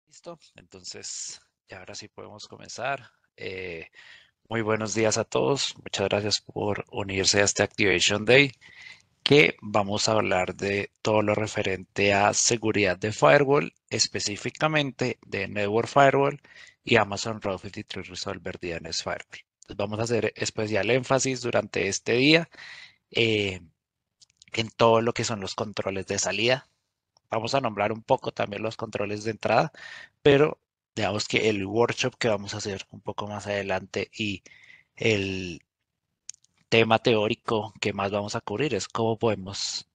Listo, entonces ya ahora sí podemos comenzar. Muy buenos días a todos. Muchas gracias por unirse a este Activation Day, que vamos a hablar de todo lo referente a seguridad de firewall, específicamente de Network Firewall y Amazon Route 53 Resolver DNS Firewall. Entonces vamos a hacer especial énfasis durante este día eh, en todo lo que son los controles de salida. Vamos a nombrar un poco también los controles de entrada, pero digamos que el workshop que vamos a hacer un poco más adelante y el tema teórico que más vamos a cubrir es cómo podemos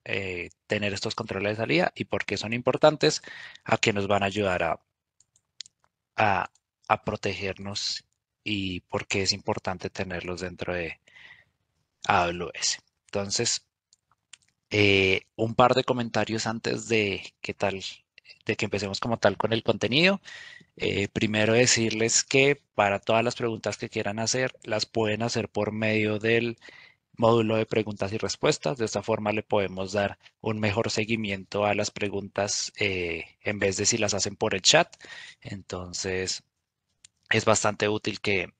tener estos controles de salida y por qué son importantes, a qué nos van a ayudar a, a protegernos y por qué es importante tenerlos dentro de AWS. Entonces, un par de comentarios antes de de que empecemos como tal con el contenido. Primero decirles que para todas las preguntas que quieran hacer, las pueden hacer por medio del módulo de preguntas y respuestas. De esta forma le podemos dar un mejor seguimiento a las preguntas en vez de si las hacen por el chat. Entonces es bastante útil que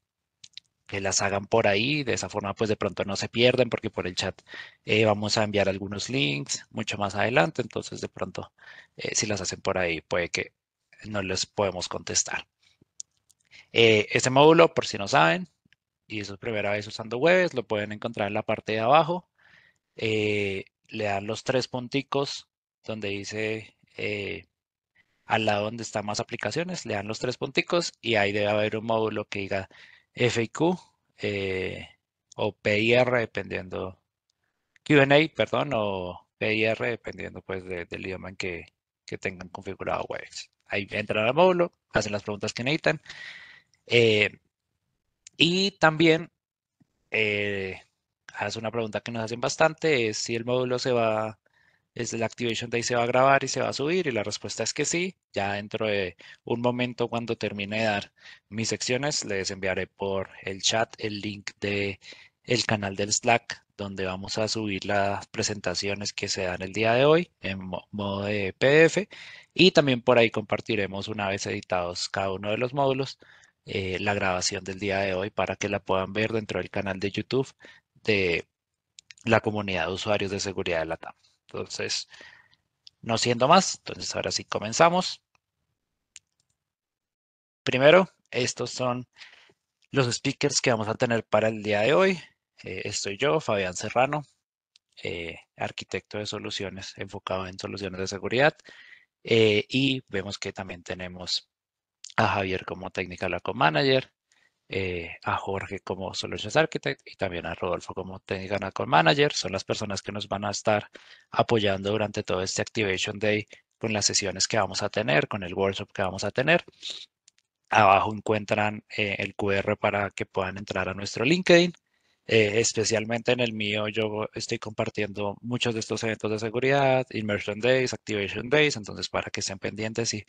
las hagan por ahí. De esa forma pues de pronto no se pierden porque por el chat vamos a enviar algunos links mucho más adelante. Entonces de pronto si las hacen por ahí puede que no les podemos contestar. Este módulo, por si no saben, y es su primera vez usando Webes, lo pueden encontrar en la parte de abajo. Le dan los tres punticos donde dice al lado donde están más aplicaciones, le dan los tres punticos y ahí debe haber un módulo que diga FAQ o PIR, dependiendo, Q&A, perdón, o PIR, dependiendo pues del idioma en que tengan configurado Webex. Ahí entran al módulo, hacen las preguntas que necesitan. eh, y también eh, haz una pregunta que nos hacen bastante, es si el módulo es el Activation Day se va a grabar y se va a subir, y la respuesta es que sí. Ya dentro de un momento, cuando termine de dar mis secciones, les enviaré por el chat el link de el canal del Slack, donde vamos a subir las presentaciones que se dan el día de hoy en modo de PDF, y también por ahí compartiremos, una vez editados cada uno de los módulos, la grabación del día de hoy para que la puedan ver dentro del canal de YouTube de la comunidad de usuarios de seguridad de la TAM. Entonces, no siendo más, entonces ahora sí comenzamos. Primero, estos son los speakers que vamos a tener para el día de hoy. Estoy yo, Fabián Serrano, arquitecto de soluciones enfocado en soluciones de seguridad. Y vemos que también tenemos a Javier como Technical Account Manager, a Jorge como Solutions Architect y también a Rodolfo como Technical Account Manager. Son las personas que nos van a estar apoyando durante todo este Activation Day con las sesiones que vamos a tener, con el workshop que vamos a tener. Abajo encuentran el QR para que puedan entrar a nuestro LinkedIn. Especialmente en el mío, yo estoy compartiendo muchos de estos eventos de seguridad, Immersion Days, Activation Days, entonces para que estén pendientes y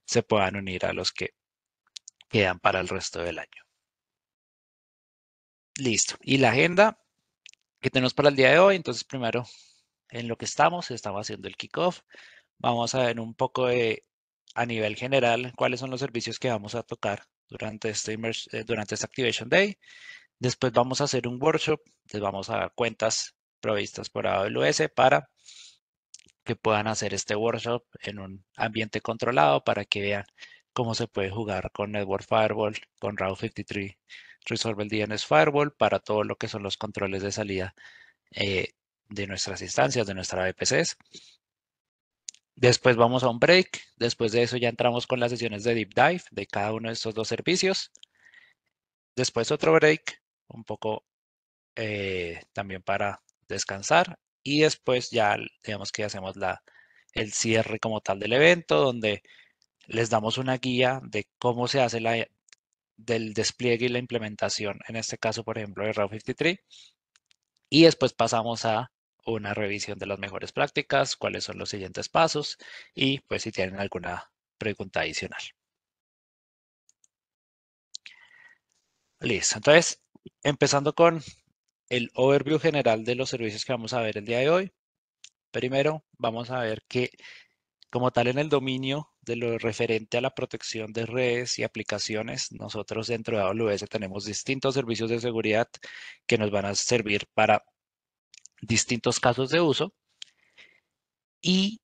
se puedan unir a los que quedan para el resto del año. Listo. Y la agenda que tenemos para el día de hoy, entonces primero en lo que estamos haciendo el kickoff. Vamos a ver un poco a nivel general, cuáles son los servicios que vamos a tocar durante este Activation Day. Después vamos a hacer un workshop, les vamos a dar cuentas provistas por AWS para que puedan hacer este workshop en un ambiente controlado, para que vean cómo se puede jugar con Network Firewall, con Route 53 Resolve el DNS Firewall, para todo lo que son los controles de salida eh, de nuestras instancias, de nuestras VPCs. Después vamos a un break. Después de eso ya entramos con las sesiones de deep dive de cada uno de estos dos servicios. Después otro break, un poco también para descansar. Y después ya digamos que hacemos el cierre como tal del evento, donde les damos una guía de cómo se hace del despliegue y la implementación, en este caso, por ejemplo, de Route 53. Y después pasamos a una revisión de las mejores prácticas, cuáles son los siguientes pasos y pues si tienen alguna pregunta adicional. Listo. Entonces, empezando con el overview general de los servicios que vamos a ver el día de hoy. Primero, vamos a ver que como tal en el dominio de lo referente a la protección de redes y aplicaciones, nosotros dentro de AWS tenemos distintos servicios de seguridad que nos van a servir para distintos casos de uso y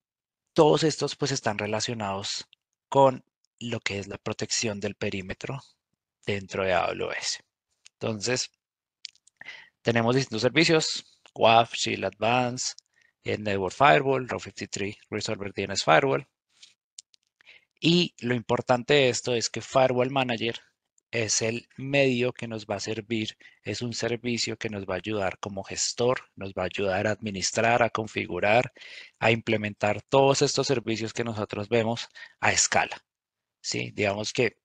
todos estos pues están relacionados con lo que es la protección del perímetro dentro de AWS. Entonces, tenemos distintos servicios, WAF, Shield Advance, Network Firewall, Route 53 Resolver DNS Firewall. Y lo importante de esto es que Firewall Manager es el medio que nos va a servir, es un servicio que nos va a ayudar como gestor, nos va a ayudar a administrar, a configurar, a implementar todos estos servicios que nosotros vemos a escala. ¿Sí? Digamos que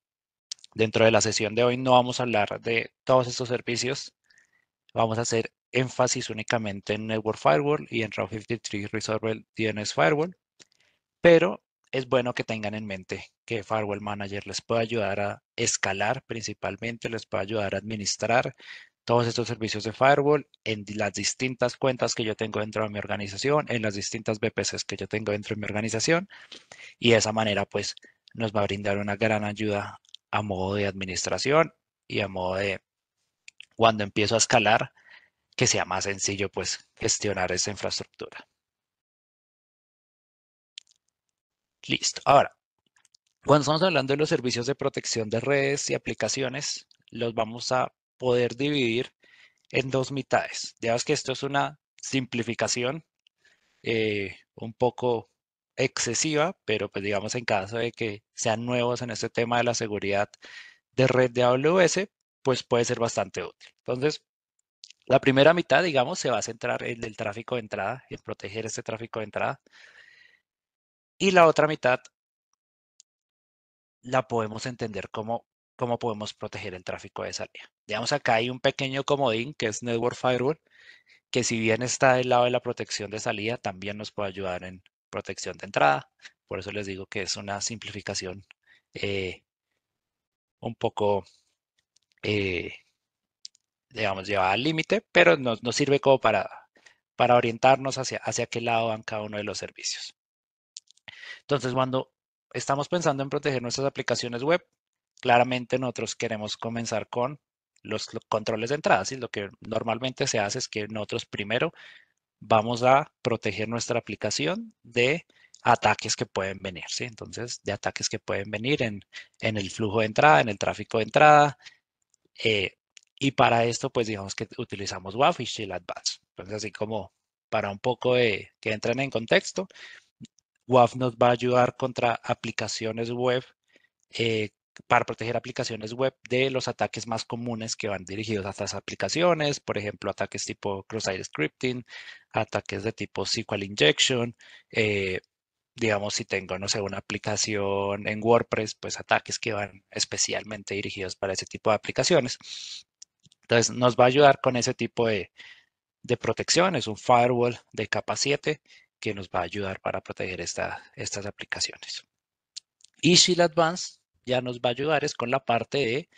dentro de la sesión de hoy no vamos a hablar de todos estos servicios, vamos a hacer énfasis únicamente en Network Firewall y en Route 53 Resolver DNS Firewall, pero es bueno que tengan en mente que Firewall Manager les puede ayudar a escalar principalmente, les puede ayudar a administrar todos estos servicios de firewall en las distintas cuentas que yo tengo dentro de mi organización, en las distintas VPCs que yo tengo dentro de mi organización y de esa manera pues nos va a brindar una gran ayuda a modo de administración y a modo de cuando empiezo a escalar que sea más sencillo pues gestionar esa infraestructura. Listo. Ahora, cuando estamos hablando de los servicios de protección de redes y aplicaciones, los vamos a poder dividir en dos mitades. Digamos que esto es una simplificación un poco excesiva, pero pues digamos en caso de que sean nuevos en este tema de la seguridad de red de AWS, pues puede ser bastante útil. Entonces, la primera mitad, digamos, se va a centrar en el tráfico de entrada, en proteger este tráfico de entrada. Y la otra mitad la podemos entender como cómo podemos proteger el tráfico de salida. Digamos, acá hay un pequeño comodín que es Network Firewall, que si bien está del lado de la protección de salida, también nos puede ayudar en protección de entrada. Por eso les digo que es una simplificación eh, un poco, eh, digamos, llevada al límite, pero nos sirve como para orientarnos hacia qué lado van cada uno de los servicios. Entonces, cuando estamos pensando en proteger nuestras aplicaciones web, claramente nosotros queremos comenzar con los controles de entrada. ¿Sí? Lo que normalmente se hace es que nosotros primero vamos a proteger nuestra aplicación de ataques que pueden venir. ¿Sí? Entonces, de ataques que pueden venir en el flujo de entrada, en el tráfico de entrada. eh, y para esto, pues digamos que utilizamos WAF y Shield Advance. Entonces, así como para un poco de que entren en contexto, WAF nos va a ayudar contra aplicaciones web, eh, para proteger aplicaciones web de los ataques más comunes que van dirigidos a estas aplicaciones, por ejemplo, ataques tipo cross-site scripting, ataques de tipo SQL injection, eh, digamos, si tengo, no sé, una aplicación en WordPress, pues ataques que van especialmente dirigidos para ese tipo de aplicaciones. Entonces, nos va a ayudar con ese tipo de protección, es un firewall de capa 7 que nos va a ayudar para proteger estas aplicaciones. Y Shield Advance ya nos va a ayudar es con la parte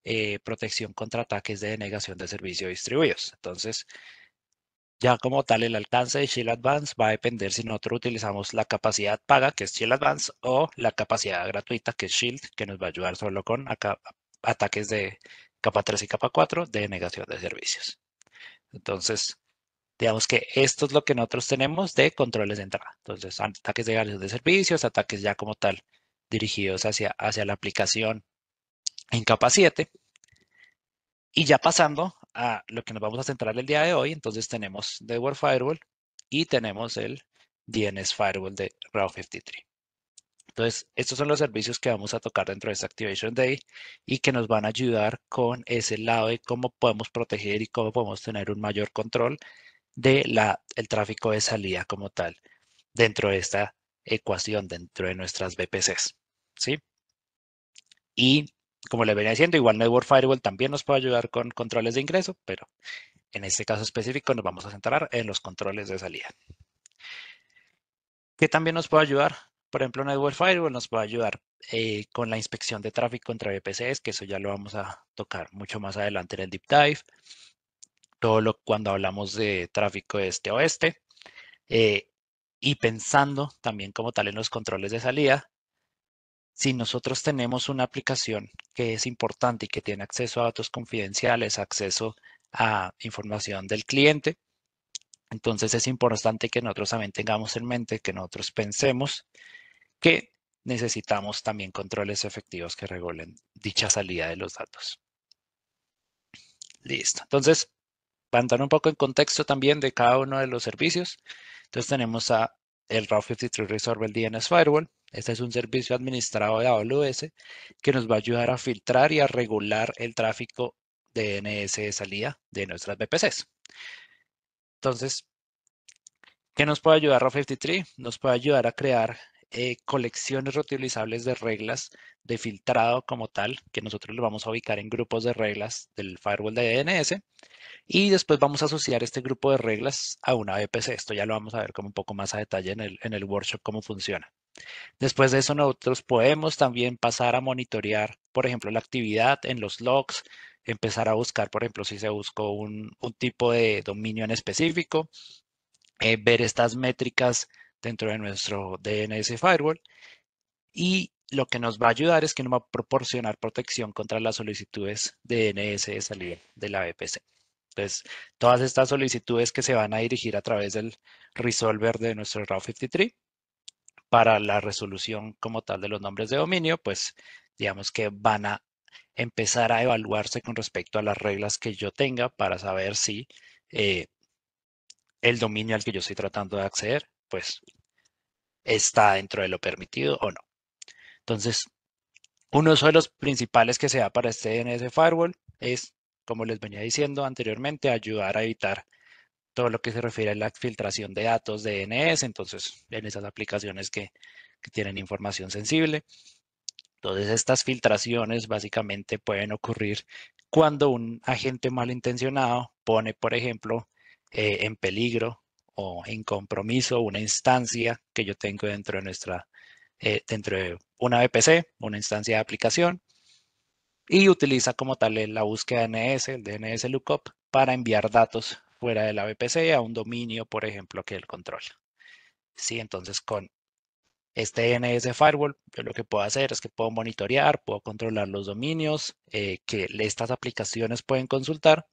de protección contra ataques de denegación de servicio distribuidos. Entonces, ya como tal, el alcance de Shield Advance va a depender si nosotros utilizamos la capacidad paga, que es Shield Advance, o la capacidad gratuita, que es Shield, que nos va a ayudar solo con ataques de capa 3 y capa 4 de denegación de servicios. Entonces, digamos que esto es lo que nosotros tenemos de controles de entrada. Entonces, ataques de denegación de servicios, ataques ya como tal dirigidos hacia la aplicación en capa 7. Y ya pasando a lo que nos vamos a centrar el día de hoy, entonces tenemos Network Firewall y tenemos el DNS Firewall de Route 53. Entonces, estos son los servicios que vamos a tocar dentro de esta Activation Day y que nos van a ayudar con ese lado de cómo podemos proteger y cómo podemos tener un mayor control de el tráfico de salida como tal dentro de esta ecuación, dentro de nuestras VPCs. ¿Sí? Y como le venía diciendo, igual Network Firewall también nos puede ayudar con controles de ingreso, pero en este caso específico nos vamos a centrar en los controles de salida. ¿Qué también nos puede ayudar? Por ejemplo, Network Firewall nos puede ayudar con la inspección de tráfico entre VPCs, que eso ya lo vamos a tocar mucho más adelante en el Deep Dive. Cuando hablamos de tráfico de este a oeste. Y pensando también como tal en los controles de salida, Si nosotros tenemos una aplicación que es importante y que tiene acceso a datos confidenciales, acceso a información del cliente, entonces es importante que nosotros también tengamos en mente, que nosotros pensemos que necesitamos también controles efectivos que regulen dicha salida de los datos. Listo. Entonces, para entrar un poco en contexto también de cada uno de los servicios, entonces tenemos el Route 53 Resolver DNS Firewall. Este es un servicio administrado de AWS que nos va a ayudar a filtrar y a regular el tráfico de DNS de salida de nuestras VPCs. Entonces, ¿qué nos puede ayudar Route 53? Nos puede ayudar a crear colecciones reutilizables de reglas de filtrado como tal, que nosotros lo vamos a ubicar en grupos de reglas del firewall de DNS. Y después vamos a asociar este grupo de reglas a una VPC. Esto ya lo vamos a ver como un poco más a detalle en el workshop cómo funciona. Después de eso nosotros podemos también pasar a monitorear, por ejemplo, la actividad en los logs, empezar a buscar, por ejemplo, si se buscó un tipo de dominio en específico, ver estas métricas dentro de nuestro DNS firewall y lo que nos va a ayudar es que nos va a proporcionar protección contra las solicitudes de DNS de salida de la VPC. Entonces, todas estas solicitudes que se van a dirigir a través del resolver de nuestro Route 53 para la resolución como tal de los nombres de dominio, pues digamos que van a empezar a evaluarse con respecto a las reglas que yo tenga para saber si el dominio al que yo estoy tratando de acceder, pues está dentro de lo permitido o no. Entonces, uno de los principales que se da para este DNS Firewall es, como les venía diciendo anteriormente, ayudar a evitar todo lo que se refiere a la filtración de datos de DNS, entonces en esas aplicaciones que tienen información sensible. Entonces estas filtraciones básicamente pueden ocurrir cuando un agente malintencionado pone, por ejemplo, en peligro o en compromiso una instancia que yo tengo dentro de una VPC, una instancia de aplicación, y utiliza como tal la búsqueda DNS, el DNS Lookup, para enviar datos fuera de la VPC a un dominio, por ejemplo, que él controla. Sí, entonces con este DNS Firewall, yo lo que puedo hacer es que puedo monitorear, puedo controlar los dominios que estas aplicaciones pueden consultar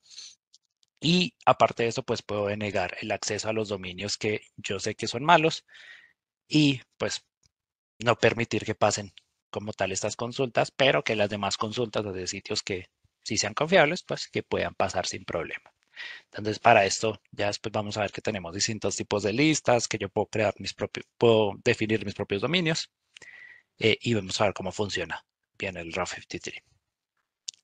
y aparte de eso, pues puedo denegar el acceso a los dominios que yo sé que son malos y pues no permitir que pasen como tal estas consultas, pero que las demás consultas de sitios que sí sean confiables, pues que puedan pasar sin problema. Entonces, para esto, ya después vamos a ver que tenemos distintos tipos de listas, que yo puedo crear puedo definir mis propios dominios y vamos a ver cómo funciona bien el Route 53.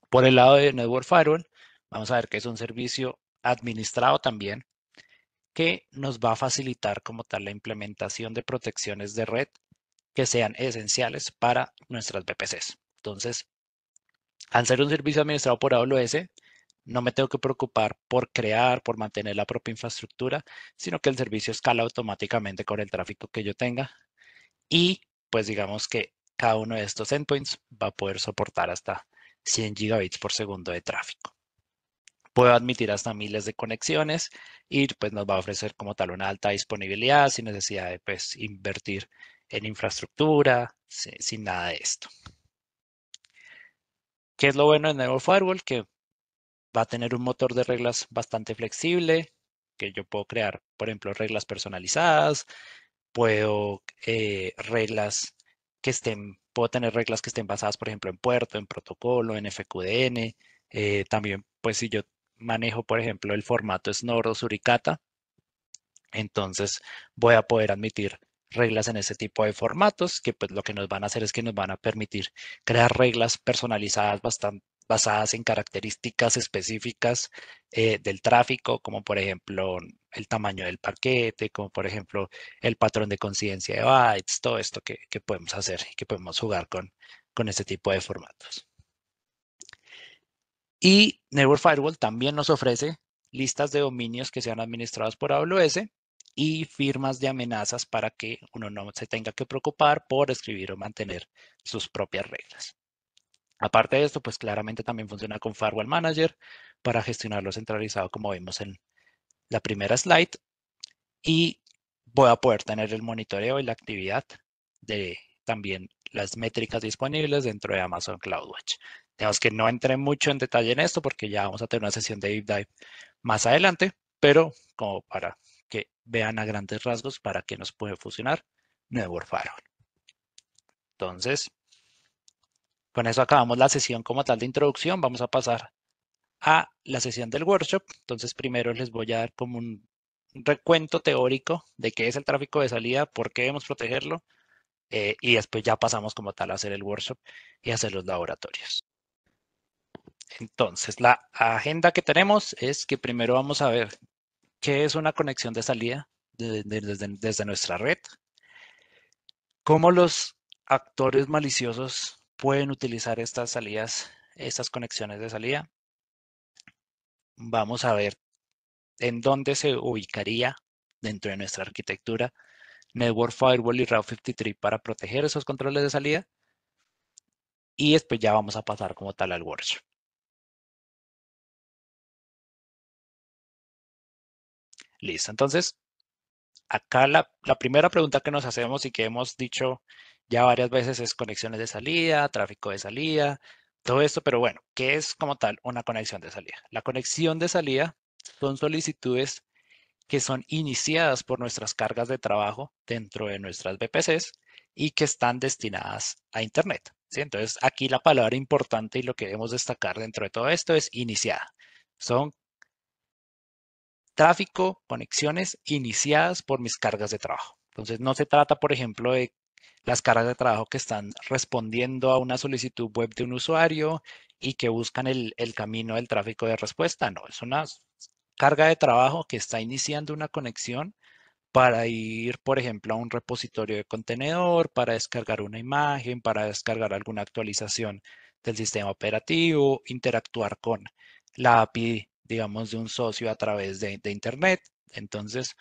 Por el lado de Network Firewall, vamos a ver que es un servicio administrado también que nos va a facilitar como tal la implementación de protecciones de red que sean esenciales para nuestras VPCs. Entonces, al ser un servicio administrado por AWS, no me tengo que preocupar por crear, por mantener la propia infraestructura, sino que el servicio escala automáticamente con el tráfico que yo tenga y pues digamos que cada uno de estos endpoints va a poder soportar hasta 100 gigabits por segundo de tráfico. Puedo admitir hasta miles de conexiones y pues nos va a ofrecer como tal una alta disponibilidad sin necesidad de pues invertir en infraestructura, sin nada de esto. ¿Qué es lo bueno de Network Firewall? Que va a tener un motor de reglas bastante flexible, que yo puedo crear, por ejemplo, reglas personalizadas, puedo puedo tener reglas que estén basadas, por ejemplo, en puerto, en protocolo, en FQDN. También, pues si yo manejo, por ejemplo, el formato Snort o Suricata, entonces voy a poder admitir reglas en ese tipo de formatos que pues lo que nos van a hacer es que nos van a permitir crear reglas personalizadas bastante basadas en características específicas del tráfico, como por ejemplo el tamaño del paquete, como por ejemplo el patrón de coincidencia de bytes, todo esto que podemos hacer y que podemos jugar con este tipo de formatos. Y Network Firewall también nos ofrece listas de dominios que sean administrados por AWS y firmas de amenazas para que uno no se tenga que preocupar por escribir o mantener sus propias reglas. Aparte de esto, pues claramente también funciona con Firewall Manager para gestionarlo centralizado como vimos en la primera slide y voy a poder tener el monitoreo y la actividad de también las métricas disponibles dentro de Amazon CloudWatch. Digamos que no entré mucho en detalle en esto porque ya vamos a tener una sesión de Deep Dive más adelante, pero como para que vean a grandes rasgos para qué nos puede funcionar Network Firewall. Entonces, con eso acabamos la sesión como tal de introducción. Vamos a pasar a la sesión del workshop. Entonces, primero les voy a dar como un recuento teórico de qué es el tráfico de salida, por qué debemos protegerlo, y después ya pasamos como tal a hacer el workshop y hacer los laboratorios. Entonces, la agenda que tenemos es que primero vamos a ver qué es una conexión de salida desde nuestra red, cómo los actores maliciosos pueden utilizar estas salidas, estas conexiones de salida. Vamos a ver en dónde se ubicaría dentro de nuestra arquitectura Network Firewall y Route 53 para proteger esos controles de salida. Y después ya vamos a pasar como tal al workshop. Listo, entonces acá la primera pregunta que nos hacemos y que hemos dicho ya varias veces es conexiones de salida, tráfico de salida, todo esto, pero bueno, ¿qué es como tal una conexión de salida? La conexión de salida son solicitudes que son iniciadas por nuestras cargas de trabajo dentro de nuestras VPCs y que están destinadas a Internet. ¿Sí? Entonces, aquí la palabra importante y lo que debemos destacar dentro de todo esto es iniciada. Son tráfico, conexiones iniciadas por mis cargas de trabajo. Entonces, no se trata, por ejemplo, de las cargas de trabajo que están respondiendo a una solicitud web de un usuario y que buscan el camino del tráfico de respuesta. No, es una carga de trabajo que está iniciando una conexión para ir, por ejemplo, a un repositorio de contenedor, para descargar una imagen, para descargar alguna actualización del sistema operativo, interactuar con la API, digamos, de un socio a través de Internet. Entonces,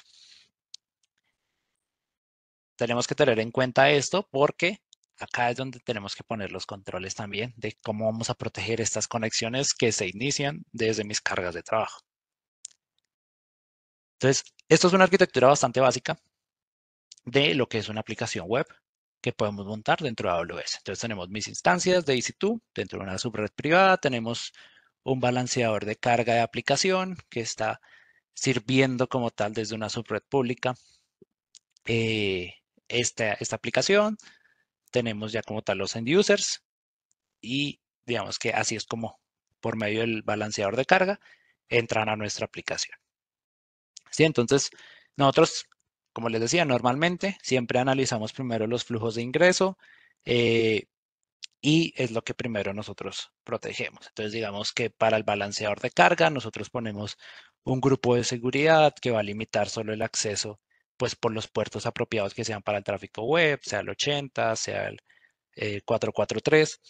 tenemos que tener en cuenta esto porque acá es donde tenemos que poner los controles también de cómo vamos a proteger estas conexiones que se inician desde mis cargas de trabajo. Entonces, esto es una arquitectura bastante básica de lo que es una aplicación web que podemos montar dentro de AWS. Entonces tenemos mis instancias de EC2 dentro de una subred privada, tenemos un balanceador de carga de aplicación que está sirviendo como tal desde una subred pública esta aplicación, tenemos ya como tal los end users y digamos que así es como por medio del balanceador de carga entran a nuestra aplicación. ¿Sí? Entonces, nosotros, como les decía, normalmente siempre analizamos primero los flujos de ingreso eh, y es lo que primero nosotros protegemos. Entonces, digamos que para el balanceador de carga, nosotros ponemos un grupo de seguridad que va a limitar solo el acceso pues por los puertos apropiados que sean para el tráfico web, sea el 80, sea el 443.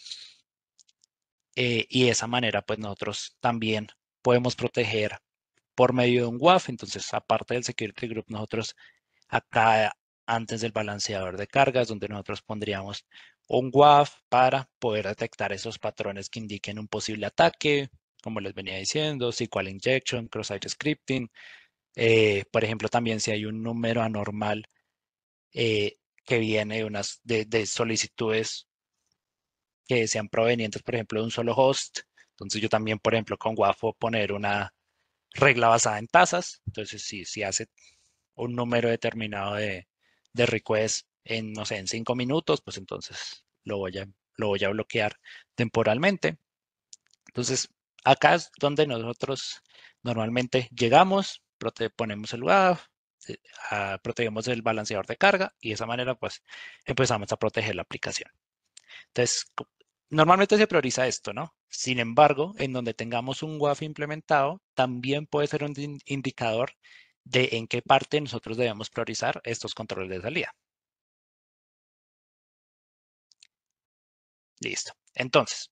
Y de esa manera, pues nosotros también podemos proteger por medio de un WAF. Entonces, aparte del Security Group, nosotros acá antes del balanceador de cargas, donde nosotros pondríamos un WAF para poder detectar esos patrones que indiquen un posible ataque, como les venía diciendo, SQL injection, cross-site scripting. Por ejemplo, también si hay un número anormal que viene de solicitudes que sean provenientes, por ejemplo, de un solo host. Entonces yo también, por ejemplo, con WAF puedo poner una regla basada en tasas. Entonces, si hace un número determinado de request en, no sé, en 5 minutos, pues entonces lo voy a bloquear temporalmente. Entonces, acá es donde nosotros normalmente llegamos, ponemos el WAF, protegemos el balanceador de carga y de esa manera pues empezamos a proteger la aplicación. Entonces, normalmente se prioriza esto, ¿no? Sin embargo, en donde tengamos un WAF implementado, también puede ser un indicador de en qué parte nosotros debemos priorizar estos controles de salida. Listo. Entonces,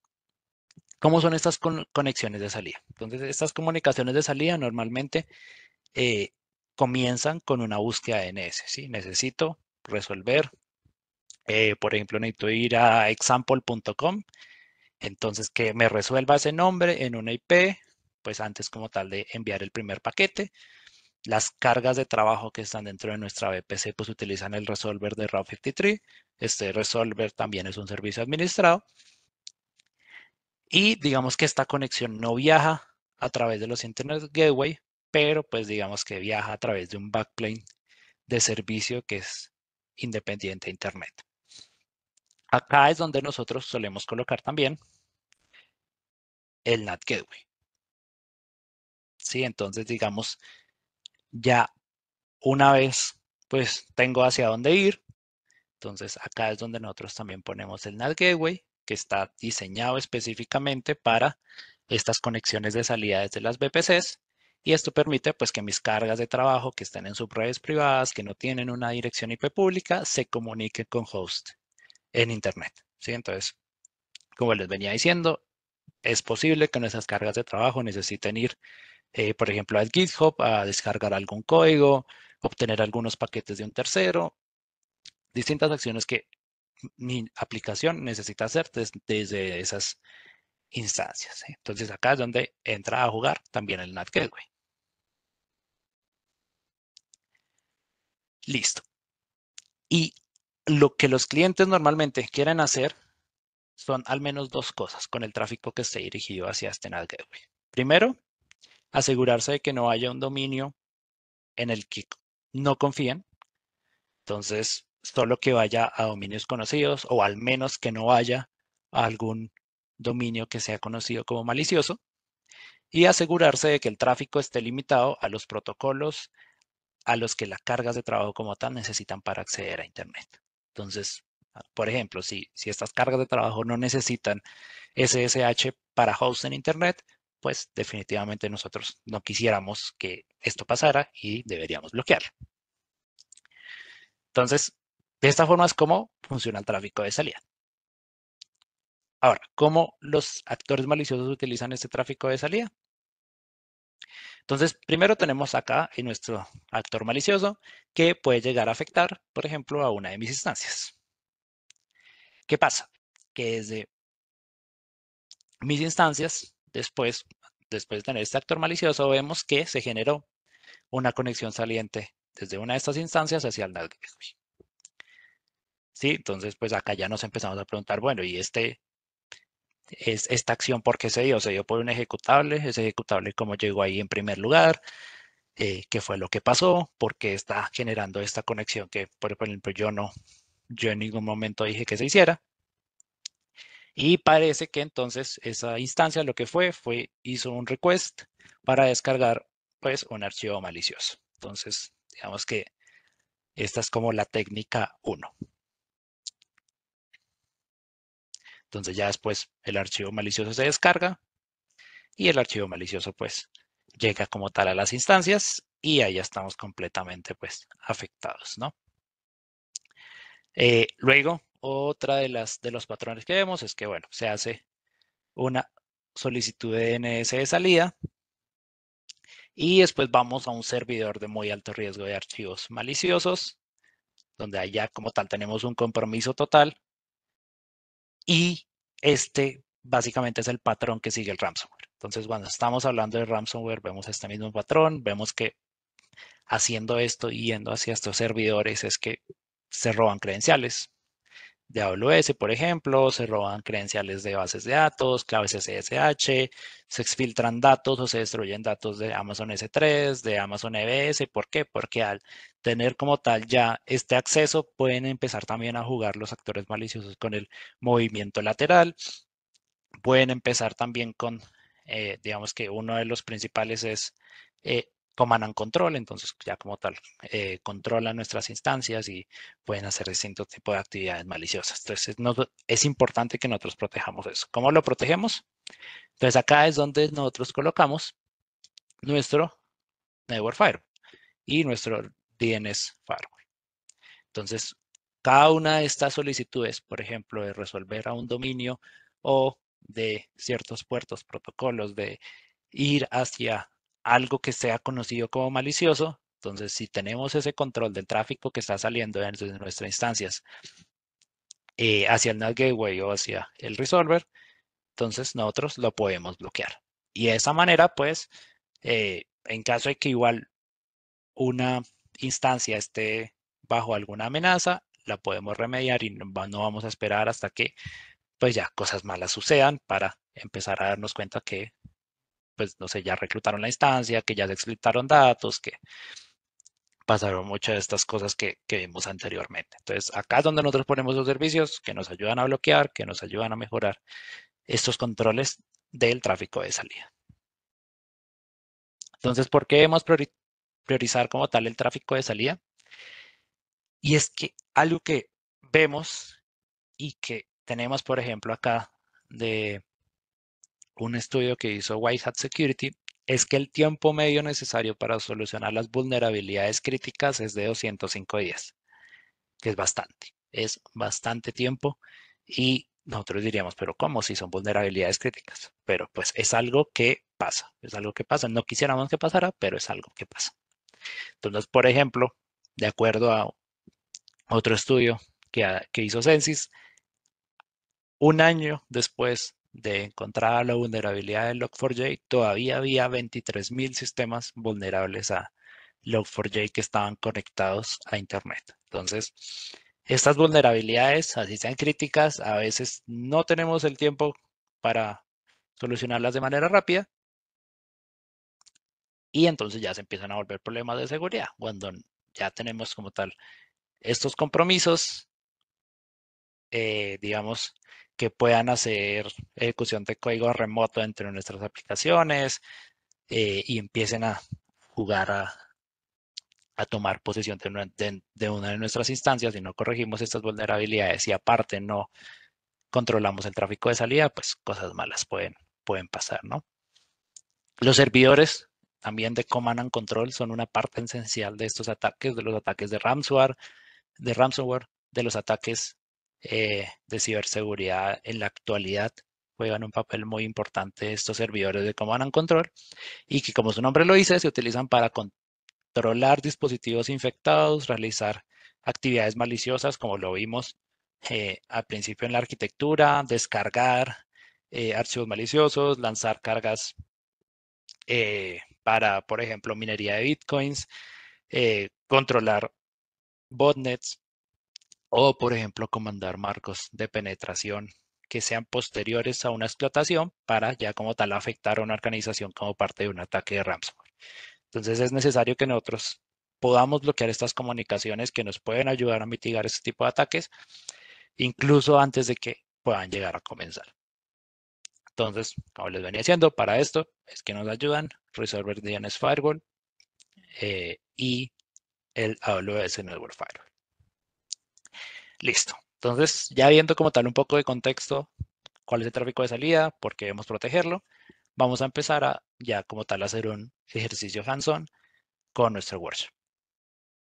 ¿cómo son estas conexiones de salida? Entonces, estas comunicaciones de salida normalmente eh, comienzan con una búsqueda de DNS, ¿sí? Necesito resolver, por ejemplo, necesito ir a example.com. Entonces, que me resuelva ese nombre en una IP, pues antes como tal de enviar el primer paquete. las cargas de trabajo que están dentro de nuestra VPC pues utilizan el resolver de Route 53. Este resolver también es un servicio administrado. Y digamos que esta conexión no viaja a través de los Internet Gateway, pero pues digamos que viaja a través de un backplane de servicio que es independiente a Internet. Acá es donde nosotros solemos colocar también el NAT Gateway. ¿Sí? Entonces, digamos, ya una vez pues tengo hacia dónde ir, entonces acá es donde nosotros también ponemos el NAT Gateway, que está diseñado específicamente para estas conexiones de salida desde las VPCs. Y esto permite pues que mis cargas de trabajo que estén en subredes privadas, que no tienen una dirección IP pública, se comuniquen con host en Internet. ¿Sí? Entonces, como les venía diciendo, es posible que nuestras cargas de trabajo necesiten ir, por ejemplo, al GitHub a descargar algún código, obtener algunos paquetes de un tercero, distintas acciones que mi aplicación necesita hacer desde esas instancias. ¿Sí? Entonces acá es donde entra a jugar también el NAT Gateway. Listo. Y lo que los clientes normalmente quieren hacer son al menos dos cosas con el tráfico que esté dirigido hacia este NAT Gateway. Primero, asegurarse de que no haya un dominio en el que no confíen. Entonces, solo que vaya a dominios conocidos o al menos que no vaya a algún dominio que sea conocido como malicioso y asegurarse de que el tráfico esté limitado a los protocolos a los que las cargas de trabajo como tal necesitan para acceder a Internet. Entonces, por ejemplo, si estas cargas de trabajo no necesitan SSH para host en Internet, pues definitivamente nosotros no quisiéramos que esto pasara y deberíamos bloquearlo. Entonces, de esta forma es como funciona el tráfico de salida. Ahora, ¿cómo los actores maliciosos utilizan este tráfico de salida? Entonces, primero tenemos acá en nuestro actor malicioso que puede llegar a afectar, por ejemplo, a una de mis instancias. ¿Qué pasa? Que desde mis instancias, después de tener este actor malicioso, vemos que se generó una conexión saliente desde una de estas instancias hacia el NAT Gateway. ¿Sí? Entonces, pues acá ya nos empezamos a preguntar, bueno, ¿y esta acción por qué se dio? ¿Se dio por un ejecutable? ¿Ese ejecutable cómo llegó ahí en primer lugar? ¿Qué fue lo que pasó? ¿Por qué está generando esta conexión que, por ejemplo, yo en ningún momento dije que se hiciera? Y parece que entonces esa instancia lo que hizo un request para descargar pues un archivo malicioso. Entonces, digamos que esta es como la técnica 1. Entonces ya después el archivo malicioso se descarga y el archivo malicioso pues llega como tal a las instancias y ahí ya estamos completamente pues afectados, ¿no? Luego, otra de los patrones que vemos es que, bueno, se hace una solicitud de DNS de salida y después vamos a un servidor de muy alto riesgo de archivos maliciosos, donde allá como tal tenemos un compromiso total y este básicamente es el patrón que sigue el ransomware. Entonces, cuando estamos hablando de ransomware, vemos este mismo patrón, vemos que haciendo esto y yendo hacia estos servidores es que se roban credenciales de AWS, por ejemplo, se roban credenciales de bases de datos, claves SSH, se exfiltran datos o se destruyen datos de Amazon S3, de Amazon EBS. ¿Por qué? Porque al tener como tal ya este acceso, pueden empezar también a jugar los actores maliciosos con el movimiento lateral, pueden empezar también con, digamos que uno de los principales es Command and Control, entonces ya como tal controlan nuestras instancias y pueden hacer distintos tipos de actividades maliciosas. Entonces es importante que nosotros protejamos eso. ¿Cómo lo protegemos? Entonces acá es donde nosotros colocamos nuestro Network Firewall y nuestro DNS Firewall. Entonces, cada una de estas solicitudes, por ejemplo, de resolver a un dominio o de ciertos puertos, protocolos, de ir hacia algo que sea conocido como malicioso, entonces si tenemos ese control del tráfico que está saliendo desde nuestras instancias hacia el NAT Gateway o hacia el resolver, entonces nosotros lo podemos bloquear. Y de esa manera, pues, en caso de que igual una instancia esté bajo alguna amenaza, la podemos remediar y no vamos a esperar hasta que pues ya cosas malas sucedan para empezar a darnos cuenta que pues no sé, ya reclutaron la instancia, que ya se exfiltraron datos, que pasaron muchas de estas cosas que vimos anteriormente. Entonces, acá es donde nosotros ponemos los servicios que nos ayudan a bloquear, que nos ayudan a mejorar estos controles del tráfico de salida. Entonces, ¿por qué debemos priorizar como tal el tráfico de salida? Y es que algo que vemos y que tenemos, por ejemplo, acá de un estudio que hizo White Hat Security, es que el tiempo medio necesario para solucionar las vulnerabilidades críticas es de 205 días, que es bastante tiempo y nosotros diríamos, pero ¿cómo si son vulnerabilidades críticas? Pero pues es algo que pasa, es algo que pasa. No quisiéramos que pasara, pero es algo que pasa. Entonces, por ejemplo, de acuerdo a otro estudio que hizo Censis, un año después de encontrar la vulnerabilidad de Log4j, todavía había 23.000 sistemas vulnerables a Log4j que estaban conectados a Internet. Entonces, estas vulnerabilidades, así sean críticas, a veces no tenemos el tiempo para solucionarlas de manera rápida y entonces ya se empiezan a volver problemas de seguridad cuando ya tenemos como tal estos compromisos, digamos, que puedan hacer ejecución de código remoto entre nuestras aplicaciones y empiecen a jugar a tomar posesión de una de nuestras instancias y no corregimos estas vulnerabilidades y aparte no controlamos el tráfico de salida, pues cosas malas pueden pasar, ¿no? Los servidores también de Command and Control son una parte esencial de estos ataques, de los ataques de ransomware, de los ataques de ciberseguridad en la actualidad. Juegan un papel muy importante estos servidores de Command and Control y que, como su nombre lo dice, se utilizan para controlar dispositivos infectados, realizar actividades maliciosas, como lo vimos al principio en la arquitectura, descargar archivos maliciosos, lanzar cargas para, por ejemplo, minería de bitcoins, controlar botnets o, por ejemplo, comandar marcos de penetración que sean posteriores a una explotación para ya como tal afectar a una organización como parte de un ataque de ransomware. Entonces es necesario que nosotros podamos bloquear estas comunicaciones que nos pueden ayudar a mitigar este tipo de ataques, incluso antes de que puedan llegar a comenzar. Entonces, como les venía diciendo, para esto es que nos ayudan Resolver DNS Firewall y el AWS Network Firewall. Listo. Entonces, ya viendo como tal un poco de contexto, cuál es el tráfico de salida, por qué debemos protegerlo, vamos a empezar a ya como tal hacer un ejercicio hands-on con nuestro workshop.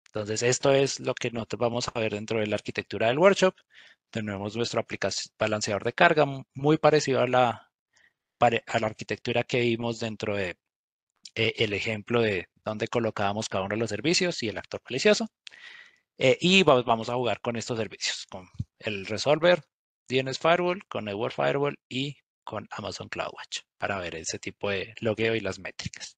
Entonces, esto es lo que nosotros vamos a ver dentro de la arquitectura del workshop. Tenemos nuestro aplicación balanceador de carga, muy parecido a la arquitectura que vimos dentro de el ejemplo de dónde colocábamos cada uno de los servicios y el actor malicioso. Y vamos a jugar con estos servicios, con el Resolver, DNS Firewall, con Network Firewall y con Amazon CloudWatch para ver ese tipo de logueo y las métricas.